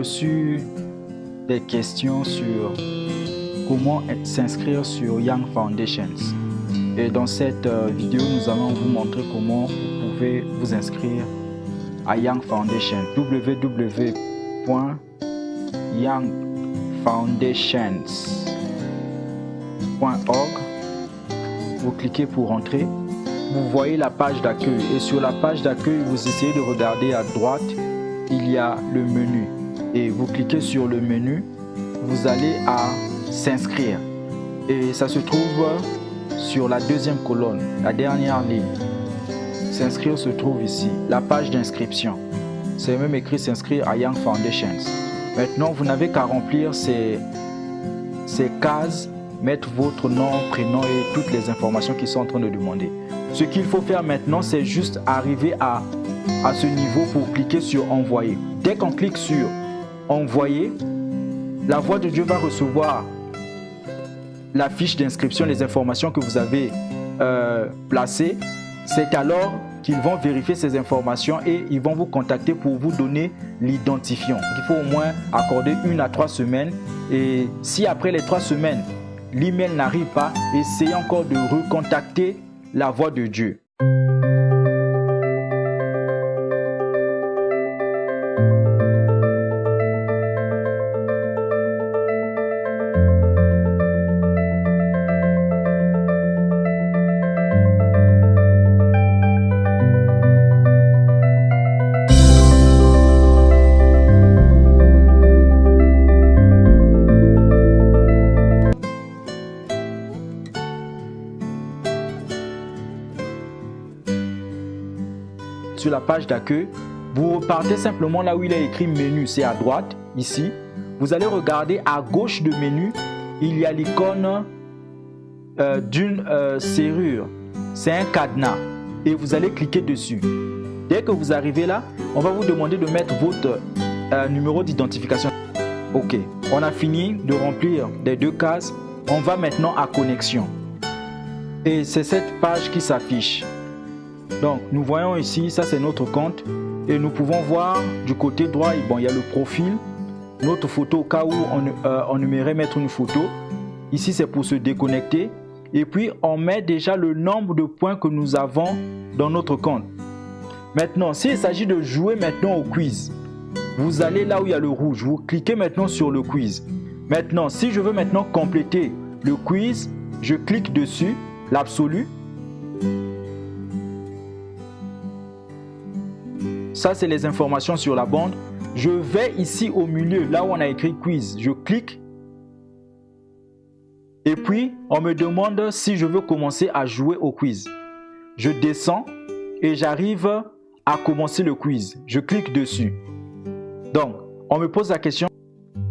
reçu des questions sur comment s'inscrire sur Young Foundations. Et dans cette vidéo, nous allons vous montrer comment vous pouvez vous inscrire à Young Foundation. www.youngfoundations.org. Vous cliquez pour entrer. Vous voyez la page d'accueil et sur la page d'accueil, vous essayez de regarder à droite, il y a le menu. Et vous cliquez sur le menu, vous allez à s'inscrire. Et ça se trouve sur la deuxième colonne, la dernière ligne. S'inscrire se trouve ici, la page d'inscription. C'est même écrit s'inscrire à Young Foundations. Maintenant, vous n'avez qu'à remplir ces cases, mettre votre nom, prénom et toutes les informations qui sont en train de demander. Ce qu'il faut faire maintenant, c'est juste arriver à ce niveau pour cliquer sur envoyer. Dès qu'on clique sur envoyer, la voix de Dieu va recevoir la fiche d'inscription, les informations que vous avez placées. C'est alors qu'ils vont vérifier ces informations et ils vont vous contacter pour vous donner l'identifiant. Il faut au moins accorder 1 à 3 semaines. Et si après les 3 semaines, l'email n'arrive pas, essayez encore de recontacter la voix de Dieu. Sur la page d'accueil, vous repartez simplement là où il est écrit menu, c'est à droite, ici. Vous allez regarder à gauche de menu, il y a l'icône d'une serrure. C'est un cadenas et vous allez cliquer dessus. Dès que vous arrivez là, on va vous demander de mettre votre numéro d'identification. Ok, on a fini de remplir les 2 cases. On va maintenant à connexion. Et c'est cette page qui s'affiche. Donc, nous voyons ici, ça c'est notre compte et nous pouvons voir du côté droit, bon, il y a le profil, notre photo au cas où on aimerait mettre une photo. Ici, c'est pour se déconnecter et puis on met déjà le nombre de points que nous avons dans notre compte. Maintenant, s'il s'agit de jouer maintenant au quiz, vous allez là où il y a le rouge, vous cliquez maintenant sur le quiz. Maintenant, si je veux maintenant compléter le quiz, je clique dessus, l'absolu. Ça, c'est les informations sur la bande. Je vais ici au milieu, là où on a écrit quiz. Je clique. Et puis, on me demande si je veux commencer à jouer au quiz. Je descends et j'arrive à commencer le quiz. Je clique dessus. Donc, on me pose la question.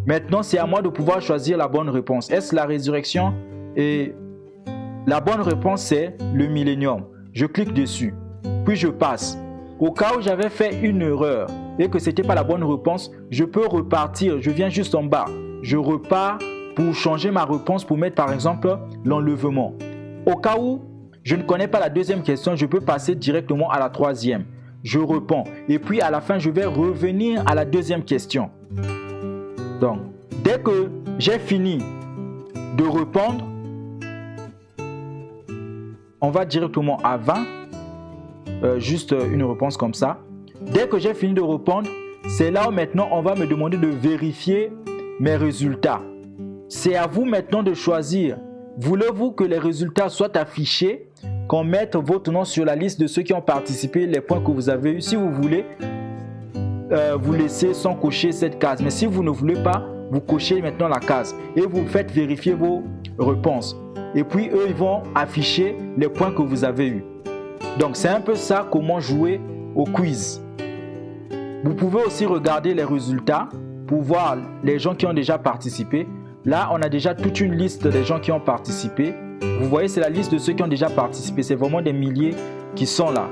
Maintenant, c'est à moi de pouvoir choisir la bonne réponse. Est-ce la résurrection? Et la bonne réponse, c'est le millénium. Je clique dessus. Puis, je passe. Au cas où j'avais fait une erreur et que ce n'était pas la bonne réponse, je peux repartir. Je viens juste en bas. Je repars pour changer ma réponse pour mettre par exemple l'enlèvement. Au cas où je ne connais pas la deuxième question, je peux passer directement à la troisième. Je réponds. Et puis à la fin, je vais revenir à la deuxième question. Donc, dès que j'ai fini de répondre, on va directement à 20. Juste une réponse comme ça. Dès que j'ai fini de répondre, c'est là où maintenant on va me demander de vérifier mes résultats. C'est à vous maintenant de choisir. Voulez-vous que les résultats soient affichés, qu'on mette votre nom sur la liste de ceux qui ont participé, les points que vous avez eu? Si vous voulez, vous laissez sans cocher cette case. Mais si vous ne voulez pas, vous cochez maintenant la case et vous faites vérifier vos réponses. Et puis eux, ils vont afficher les points que vous avez eus. Donc, c'est un peu ça, comment jouer au quiz. Vous pouvez aussi regarder les résultats pour voir les gens qui ont déjà participé. Là, on a déjà toute une liste des gens qui ont participé. Vous voyez, c'est la liste de ceux qui ont déjà participé. C'est vraiment des milliers qui sont là.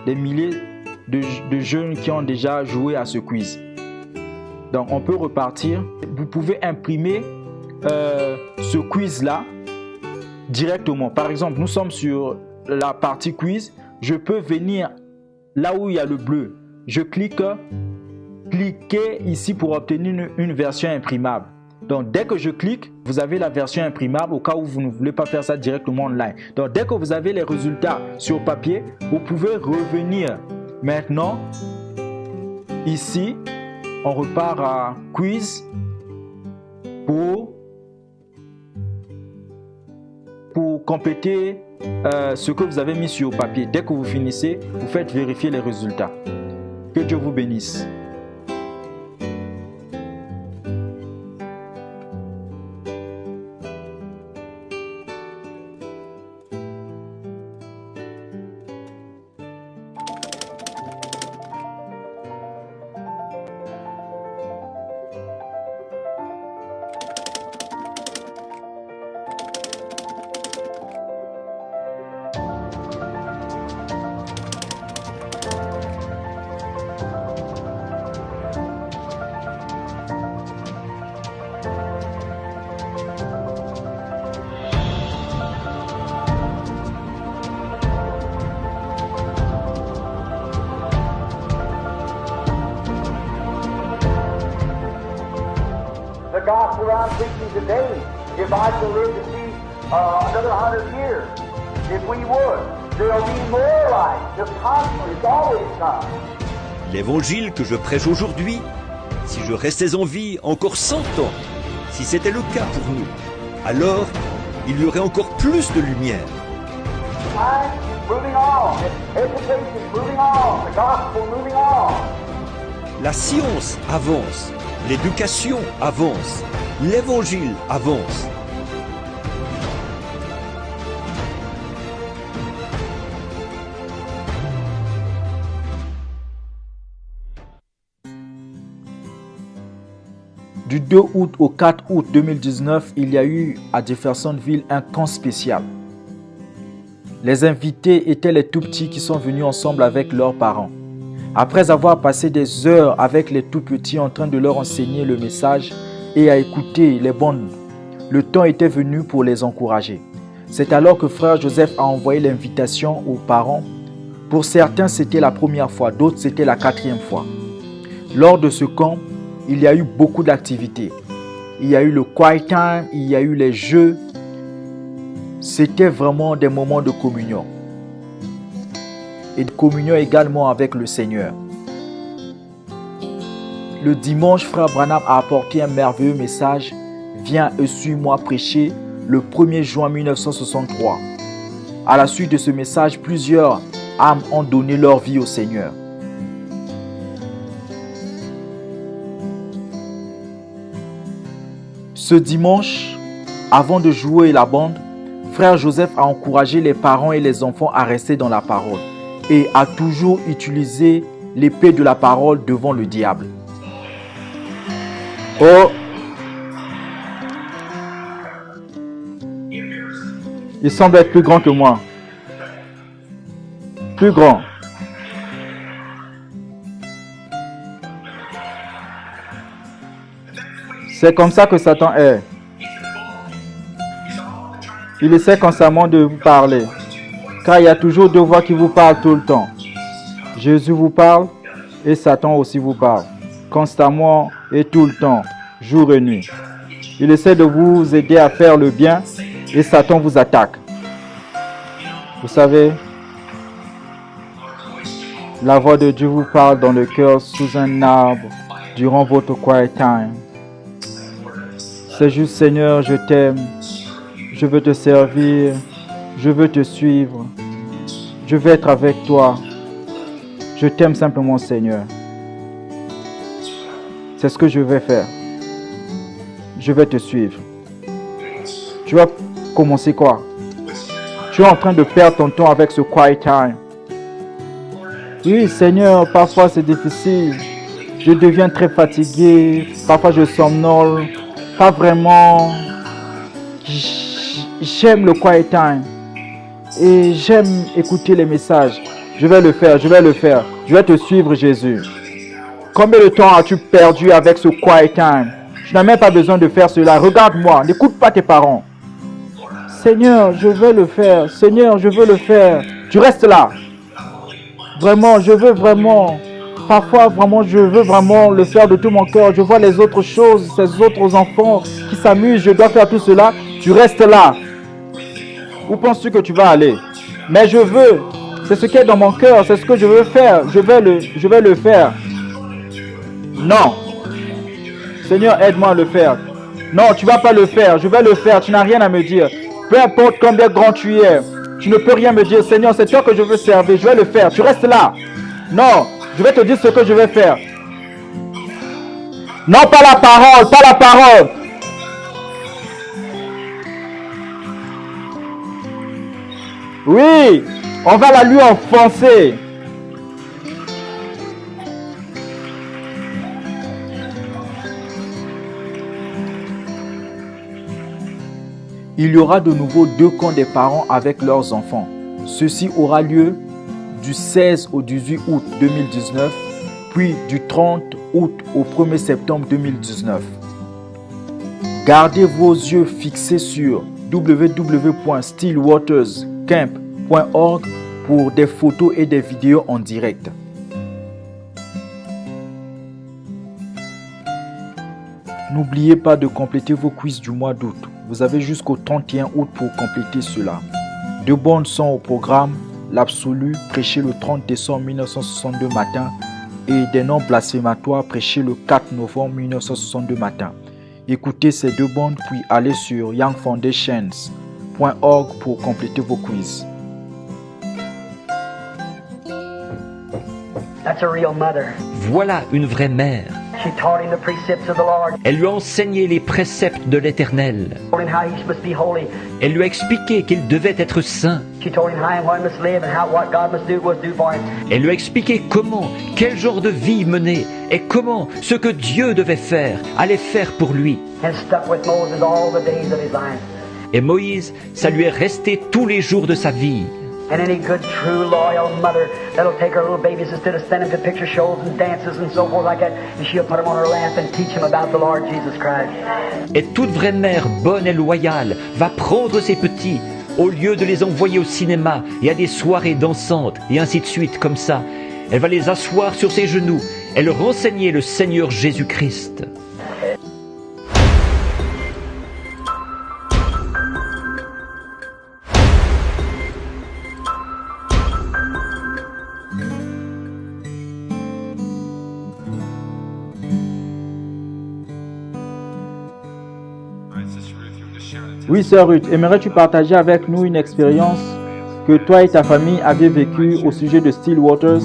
Des milliers de jeunes qui ont déjà joué à ce quiz. Donc, on peut repartir. Vous pouvez imprimer ce quiz-là directement. Par exemple, nous sommes sur la partie quiz, je peux venir là où il y a le bleu. Je clique cliquez ici pour obtenir une version imprimable. Donc, dès que je clique, vous avez la version imprimable au cas où vous ne voulez pas faire ça directement online. Donc, dès que vous avez les résultats sur papier, vous pouvez revenir. Maintenant, ici, on repart à quiz pour compléter ce que vous avez mis sur papier. Dès que vous finissez, vous faites vérifier les résultats. Que Dieu vous bénisse. The gospel I'm preaching today, if I could live to see another 100 years, if we would, there'll be more light. Just constantly, it's always come. L'évangile que je prêche aujourd'hui, si je restais en vie encore 100 ans, si c'était le cas pour nous, alors il y aurait encore plus de lumière. Time is moving on. Education is moving on. The gospel moving on. La science avance, l'éducation avance, l'évangile avance. Du 2 août au 4 août 2019, il y a eu à Jeffersonville un camp spécial. Les invités étaient les tout-petits qui sont venus ensemble avec leurs parents. Après avoir passé des heures avec les tout-petits en train de leur enseigner le message et à écouter les bandes, le temps était venu pour les encourager. C'est alors que frère Joseph a envoyé l'invitation aux parents. Pour certains, c'était la première fois, d'autres, c'était la 4e fois. Lors de ce camp, il y a eu beaucoup d'activités. Il y a eu le quiet time, il y a eu les jeux. C'était vraiment des moments de communion. Et de communion également avec le Seigneur. Le dimanche, frère Branham a apporté un merveilleux message. Viens et suis-moi prêcher le 1er juin 1963. À la suite de ce message, plusieurs âmes ont donné leur vie au Seigneur. Ce dimanche, avant de jouer la bande, frère Joseph a encouragé les parents et les enfants à rester dans la parole et a toujours utilisé l'épée de la parole devant le diable. Oh! Il semble être plus grand que moi. Plus grand. C'est comme ça que Satan est. Il essaie constamment de vous parler. Car il y a toujours deux voix qui vous parlent tout le temps. Jésus vous parle et Satan aussi vous parle. Constamment et tout le temps, jour et nuit. Il essaie de vous aider à faire le bien et Satan vous attaque. Vous savez, la voix de Dieu vous parle dans le cœur sous un arbre durant votre quiet time. C'est juste Seigneur, je t'aime. Je veux te servir. Je veux te suivre. Je veux être avec toi. Je t'aime simplement, Seigneur. C'est ce que je vais faire. Je vais te suivre. Tu vas commencer quoi? Tu es en train de perdre ton temps avec ce quiet time. Oui, Seigneur, parfois c'est difficile. Je deviens très fatigué. Parfois je somnole. Pas vraiment. J'aime le quiet time. Et j'aime écouter les messages. Je vais le faire, je vais le faire. Je vais te suivre, Jésus. Combien de temps as-tu perdu avec ce quiet time? Tu n'as même pas besoin de faire cela. Regarde-moi, n'écoute pas tes parents. Seigneur, je veux le faire. Seigneur, je veux le faire. Tu restes là. Vraiment, je veux vraiment parfois vraiment je veux vraiment le faire de tout mon cœur. Je vois les autres choses, ces autres enfants qui s'amusent, je dois faire tout cela. Tu restes là. Où penses-tu que tu vas aller? Mais je veux, c'est ce qui est dans mon cœur, c'est ce que je veux faire. Je vais le faire. Non. Seigneur, aide-moi à le faire. Non, tu ne vas pas le faire. Je vais le faire. Tu n'as rien à me dire. Peu importe combien grand tu es, tu ne peux rien me dire. Seigneur, c'est toi que je veux servir. Je vais le faire. Tu restes là. Non, je vais te dire ce que je vais faire. Non, pas la parole, pas la parole. Oui, on va la lui enfoncer. Il y aura de nouveau 2 camps des parents avec leurs enfants. Ceci aura lieu du 16 au 18 août 2019, puis du 30 août au 1er septembre 2019. Gardez vos yeux fixés sur www.stillwaterscamp.org pour des photos et des vidéos en direct. N'oubliez pas de compléter vos quiz du mois d'août. Vous avez jusqu'au 31 août pour compléter cela. 2 bonnes sont au programme, l'absolu prêché le 30 décembre 1962 matin et des noms blasphématoires prêchés le 4 novembre 1962 matin. Écoutez ces 2 bonnes puis allez sur youngfoundations.org pour compléter vos quiz. That's a real mother. Voilà une vraie mère. She taught him the precepts of the Lord. Elle lui a enseigné les préceptes de l'Éternel. Told him how he must be holy. Elle lui a expliqué qu'il devait être saint. She told him how and what he must live and what God must do for him. Elle lui a expliqué comment, quel genre de vie mener et comment ce que Dieu devait faire, allait faire pour lui. And stuck with Moses all the days of his life. Et Moïse, ça lui est resté tous les jours de sa vie. And any good, true, loyal mother that'll take her little babies instead of sending them to picture shows and dances and so forth like that, and she'll put them on her lap and teach them about the Lord Jesus Christ. Et toute vraie mère bonne et loyale va prendre ses petits, au lieu de les envoyer au cinéma et à des soirées dansantes et ainsi de suite comme ça. Elle va les asseoir sur ses genoux et leur enseigner le Seigneur Jésus-Christ. Oui, sœur Ruth, aimerais-tu partager avec nous une expérience que toi et ta famille avez vécue au sujet de Stillwaters?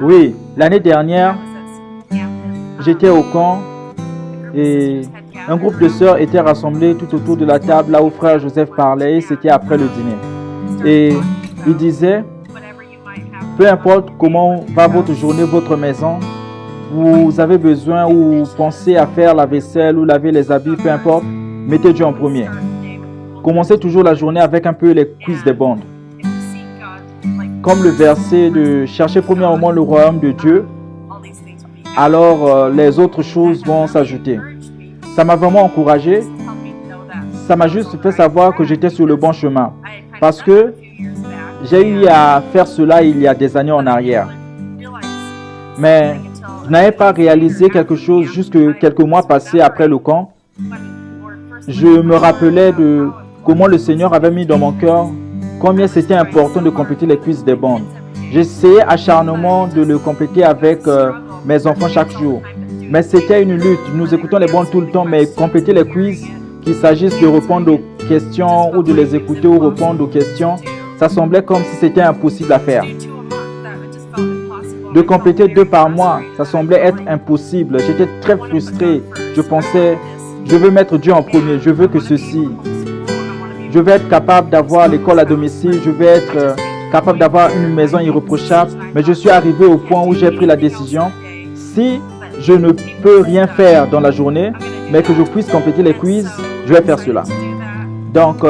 Oui, l'année dernière, j'étais au camp et un groupe de sœurs était rassemblé tout autour de la table là où frère Joseph parlait et c'était après le dîner. Et il disait, peu importe comment va votre journée, votre maison, vous avez besoin ou pensez à faire la vaisselle ou laver les habits, peu importe, mettez Dieu en premier. Commencez toujours la journée avec un peu les quiz des bandes. Comme le verset de chercher premièrement le royaume de Dieu, alors les autres choses vont s'ajouter. Ça m'a vraiment encouragé. Ça m'a juste fait savoir que j'étais sur le bon chemin. Parce que j'ai eu à faire cela il y a des années en arrière. Mais je n'avais pas réalisé quelque chose jusque quelques mois passés après le camp. Je me rappelais de comment le Seigneur avait mis dans mon cœur combien c'était important de compléter les quiz des bandes. J'essayais acharnement de le compléter avec mes enfants chaque jour. Mais c'était une lutte. Nous écoutons les bandes tout le temps, mais compléter les quiz, qu'il s'agisse de répondre aux questions ou de les écouter ou répondre aux questions, ça semblait comme si c'était impossible à faire. De compléter 2 par mois, ça semblait être impossible. J'étais très frustré. Je pensais, je veux mettre Dieu en premier. Je veux que ceci. Je vais être capable d'avoir l'école à domicile. Je vais être capable d'avoir une maison irréprochable. Mais je suis arrivé au point où j'ai pris la décision. Si je ne peux rien faire dans la journée, mais que je puisse compléter les quiz, je vais faire cela. Donc,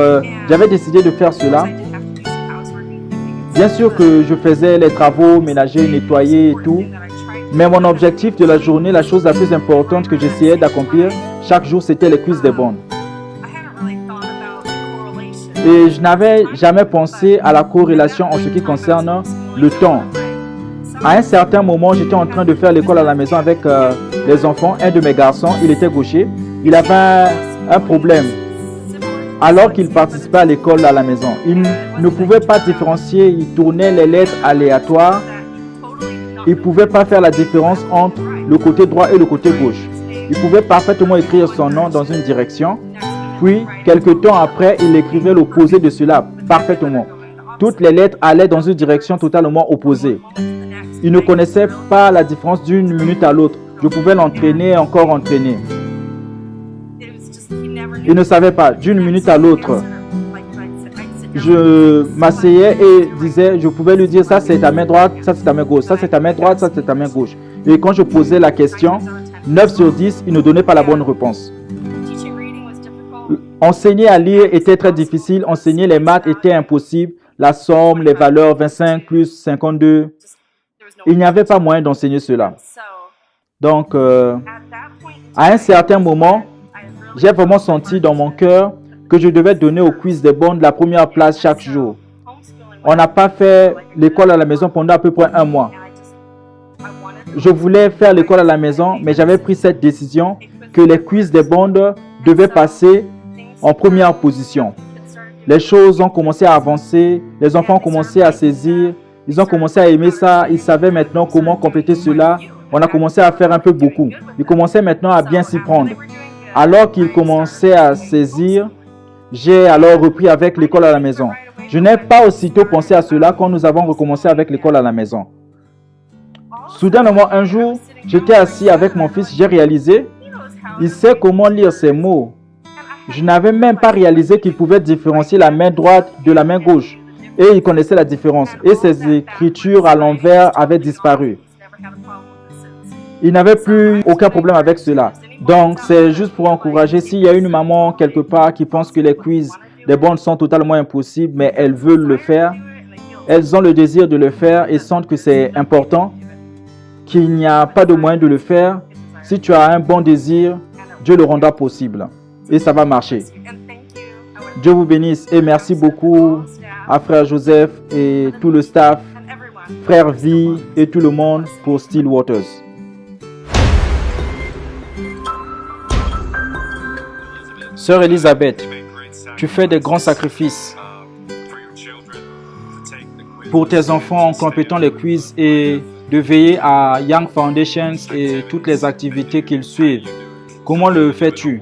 j'avais décidé de faire cela. Bien sûr que je faisais les travaux ménagers, nettoyer et tout. Mais mon objectif de la journée, la chose la plus importante que j'essayais d'accomplir chaque jour, c'était les quiz des bandes. Et je n'avais jamais pensé à la corrélation en ce qui concerne le temps. À un certain moment, j'étais en train de faire l'école à la maison avec les enfants. Un de mes garçons, il était gaucher. Il avait un problème. Alors qu'il participait à l'école à la maison, il ne pouvait pas différencier. Il tournait les lettres aléatoires. Il ne pouvait pas faire la différence entre le côté droit et le côté gauche. Il pouvait parfaitement écrire son nom dans une direction. Puis, quelque temps après, il écrivait l'opposé de cela parfaitement. Toutes les lettres allaient dans une direction totalement opposée. Il ne connaissait pas la différence d'une minute à l'autre. Je pouvais l'entraîner, encore entraîner. Il ne savait pas d'une minute à l'autre. Je m'asseyais et disais, je pouvais lui dire, ça c'est ta main droite, ça c'est ta main gauche, ça c'est ta main droite, ça c'est ta main gauche. Et quand je posais la question, 9 sur 10, il ne donnait pas la bonne réponse. Enseigner à lire était très difficile, enseigner les maths était impossible. La somme, les valeurs, 25 plus 52, il n'y avait pas moyen d'enseigner cela. Donc, à un certain moment, j'ai vraiment senti dans mon cœur que je devais donner au quiz des bonnes la première place chaque jour. On n'a pas fait l'école à la maison pendant à peu près un mois. Je voulais faire l'école à la maison, mais j'avais pris cette décision que les quiz des bonnes devaient passer en première position. Les choses ont commencé à avancer, les enfants ont commencé à saisir, ils ont commencé à aimer ça, ils savaient maintenant comment compléter cela. On a commencé à faire un peu beaucoup. Ils commençaient maintenant à bien s'y prendre. Alors qu'ils commençaient à saisir, j'ai alors repris avec l'école à la maison. Je n'ai pas aussitôt pensé à cela quand nous avons recommencé avec l'école à la maison. Soudainement, un jour, j'étais assis avec mon fils, j'ai réalisé, il sait comment lire ses mots. Je n'avais même pas réalisé qu'il pouvait différencier la main droite de la main gauche. Et il connaissait la différence. Et ses écritures à l'envers avaient disparu. Il n'avait plus aucun problème avec cela. Donc, c'est juste pour encourager. S'il y a une maman quelque part qui pense que les quiz des bonnes sont totalement impossibles, mais elles veulent le faire, elles ont le désir de le faire et sentent que c'est important, qu'il n'y a pas de moyen de le faire. Si tu as un bon désir, Dieu le rendra possible. Et ça va marcher. Dieu vous bénisse et merci beaucoup à Frère Joseph et tout le staff, Frère V et tout le monde pour Still Waters. Sœur Elisabeth, tu fais des grands sacrifices pour tes enfants en complétant les quiz et de veiller à Young Foundations et toutes les activités qu'ils suivent. Comment le fais-tu?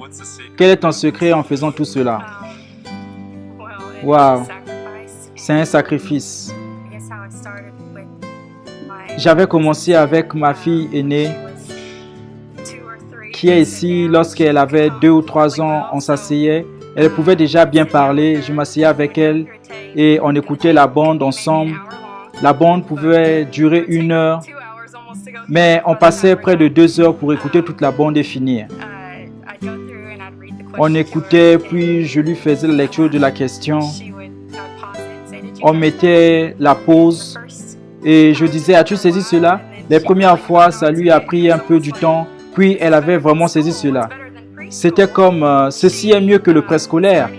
Quel est ton secret en faisant tout cela? Wow, c'est un sacrifice. J'avais commencé avec ma fille aînée qui est ici. Lorsqu'elle avait 2 ou 3 ans, on s'asseyait. Elle pouvait déjà bien parler. Je m'asseyais avec elle et on écoutait la bande ensemble. La bande pouvait durer 1 heure, mais on passait près de 2 heures pour écouter toute la bande et finir. On écoutait, puis je lui faisais la lecture de la question. On mettait la pause et je disais, as-tu saisi cela? Les premières fois, ça lui a pris un peu du temps, puis elle avait vraiment saisi cela. C'était comme, ceci est mieux que le préscolaire.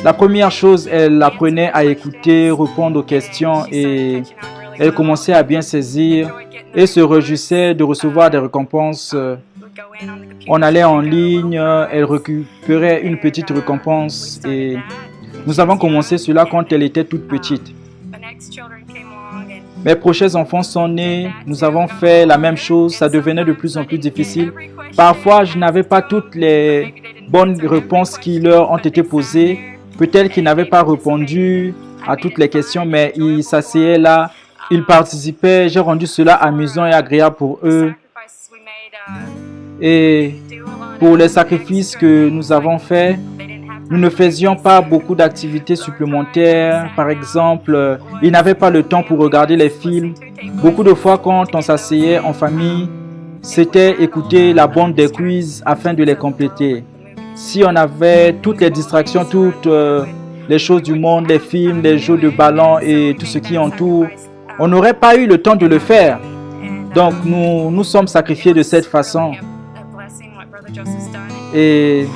La première chose, elle apprenait à écouter, répondre aux questions et elle commençait à bien saisir et se réjouissait de recevoir des récompenses. On allait en ligne, elle récupérait une petite récompense et nous avons commencé cela quand elle était toute petite. Mes prochains enfants sont nés, nous avons fait la même chose, ça devenait de plus en plus difficile. Parfois, je n'avais pas toutes les bonnes réponses qui leur ont été posées. Peut-être qu'ils n'avaient pas répondu à toutes les questions, mais ils s'asseyaient là, ils participaient. J'ai rendu cela amusant et agréable pour eux. Et pour les sacrifices que nous avons faits, nous ne faisions pas beaucoup d'activités supplémentaires. Par exemple, ils n'avaient pas le temps pour regarder les films. Beaucoup de fois, quand on s'asseyait en famille, c'était écouter la bande des quiz afin de les compléter. Si on avait toutes les distractions, toutes les choses du monde, les films, les jeux de ballon et tout ce qui entoure, on n'aurait pas eu le temps de le faire. Donc, nous sommes sacrifiés de cette façon. Et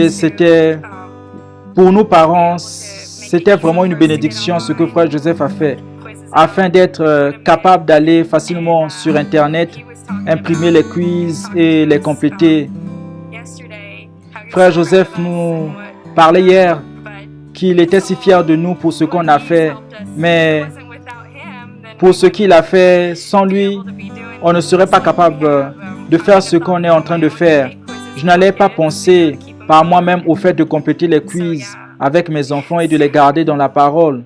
c'était, pour nous parents, c'était vraiment une bénédiction ce que Frère Joseph a fait. afin d'être capable d'aller facilement sur Internet, imprimer les quiz et les compléter. Frère Joseph nous parlait hier qu'il était si fier de nous pour ce qu'on a fait, mais pour ce qu'il a fait, sans lui, on ne serait pas capable de faire ce qu'on est en train de faire. Je n'allais pas penser par moi-même au fait de compléter les quiz avec mes enfants et de les garder dans la parole.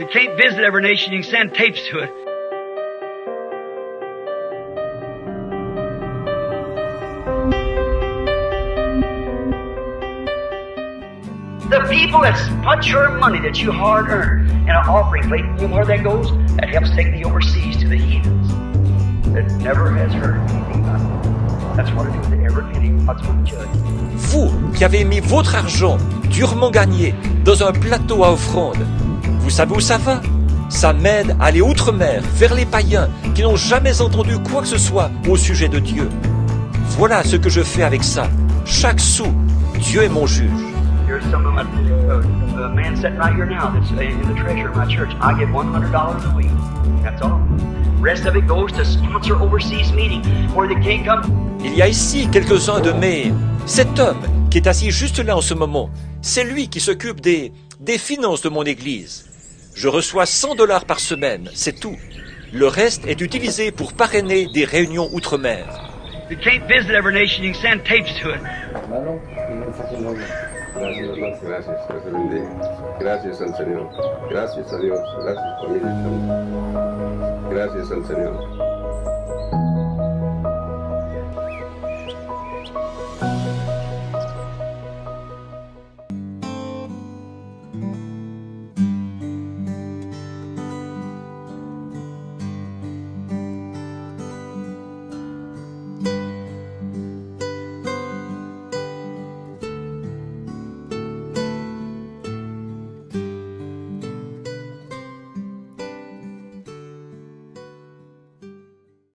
You can't visit every nation, you can send tapes to it. The people that put your money that you hard earned in an offering plate, you know where that goes? That helps take the overseas to the heathens. That never has heard anything about it. That's what it is to every penny. That's what the judge. Vous qui avez mis votre argent, durement gagné, dans un plateau à offrande, vous savez où ça va? Ça m'aide à aller outre-mer, vers les païens qui n'ont jamais entendu quoi que ce soit au sujet de Dieu. Voilà ce que je fais avec ça. Chaque sou, Dieu est mon juge. Here's some of a man sitting right here now that's in the treasury of my church. I get $100 a week. That's all. Rest of it goes to sponsor overseas meeting where they can't come. Il y a ici quelques-uns de mes... Cet homme qui est assis juste là en ce moment, c'est lui qui s'occupe des finances de mon église. Je reçois $100 par semaine, c'est tout. Le reste est utilisé pour parrainer des réunions outre-mer. You can't visit every nation, you can send tapes to it. Gracias al Señor. Gracias a Dios. Gracias familia. Gracias al Señor.